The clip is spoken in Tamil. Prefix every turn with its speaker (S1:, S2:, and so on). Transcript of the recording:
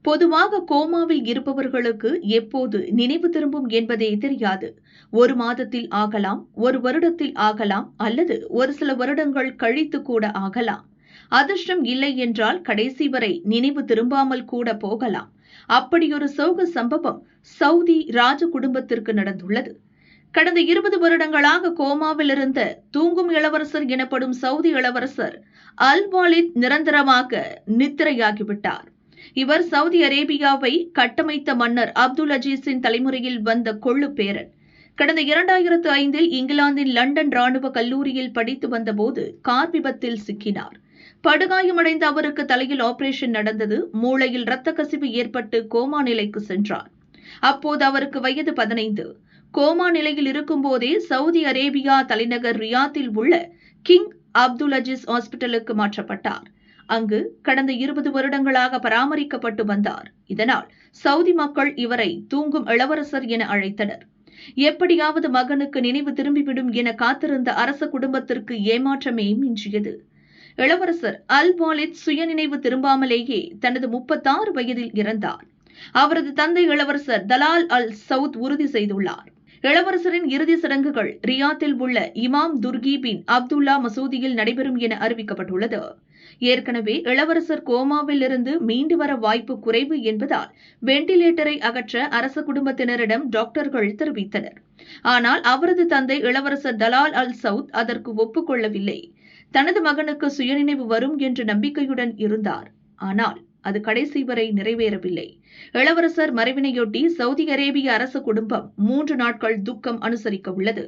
S1: பொதுவாக கோமாவில் இருப்பவர்களுக்கு எப்போது நினைவு திரும்பும் என்பதே தெரியாது. ஒரு மாதத்தில் ஆகலாம், ஒரு வருடத்தில் ஆகலாம், அல்லது ஒரு சில வருடங்கள் கழித்து கூட ஆகலாம். அதிர்ஷ்டம் இல்லை என்றால் கடைசி வரை நினைவு திரும்பாமல் கூட போகலாம். அப்படியொரு சோக சம்பவம் சவுதி ராஜ குடும்பத்திற்கு நடந்துள்ளது. கடந்த 20 வருடங்களாக கோமாவில் இருந்த தூங்கும் இளவரசர் எனப்படும் சவுதி இளவரசர் அல் வாலித் நிரந்தரமாக நித்திரையாகிவிட்டார். இவர் சவுதி அரேபியாவை கட்டமைத்த மன்னர் அப்துல் அஜீஸின் தலைமுறையில் வந்த கொள்ளு பேரன். கடந்த 2005 இங்கிலாந்தின் லண்டன் ராணுவ கல்லூரியில் படித்து வந்தபோது கார் விபத்தில் சிக்கினார். படுகாயமடைந்த அவருக்கு தலையில் ஆபரேஷன் நடந்தது. மூளையில் இரத்த கசிவு ஏற்பட்டு கோமா நிலைக்கு சென்றார். அப்போது அவருக்கு வயது 15. கோமா நிலையில் இருக்கும்போதே சவுதி அரேபியா தலைநகர் ரியாத்தில் உள்ள கிங் அப்துல் அஜீஸ் ஹாஸ்பிட்டலுக்கு மாற்றப்பட்டார். அங்கு கடந்த 20 வருடங்களாக பராமரிக்கப்பட்டு வந்தார். இதனால் சவுதி மக்கள் இவரை தூங்கும் இளவரசர் என அழைத்தனர். எப்படியாவது மகனுக்கு நினைவு திரும்பிவிடும் என காத்திருந்த அரச குடும்பத்திற்கு ஏமாற்றமே மிஞ்சியது. இளவரசர் அல் வாலித் சுயநினைவு திரும்பாமலேயே தனது 36 வயதில் இறந்தார். அவரது தந்தை இளவரசர் தலால் அல் சவுத் உறுதி செய்துள்ளார். இளவரசரின் இறுதி சடங்குகள் ரியாத்தில் உள்ள இமாம் துர்கி பின் அப்துல்லா மசூதியில் நடைபெறும் என அறிவிக்கப்பட்டுள்ளது. ஏற்கனவே இளவரசர் கோமாவில் இருந்து மீண்டு வர வாய்ப்பு குறைவு என்பதால் வெண்டிலேட்டரை அகற்ற அரச குடும்பத்தினரிடம் டாக்டர்கள் தெரிவித்தனர். ஆனால் அவரது தந்தை இளவரசர் தலால் அல் சவுத் அதற்கு ஒப்புக்கொள்ளவில்லை. தனது மகனுக்கு சுயநினைவு வரும் என்ற நம்பிக்கையுடன் இருந்தார். ஆனால் அது கடைசி வரை நிறைவேறவில்லை. இளவரசர் மறைவினையொட்டி சவுதி அரேபிய அரச குடும்பம் 3 நாட்கள் துக்கம் அனுசரிக்க உள்ளது.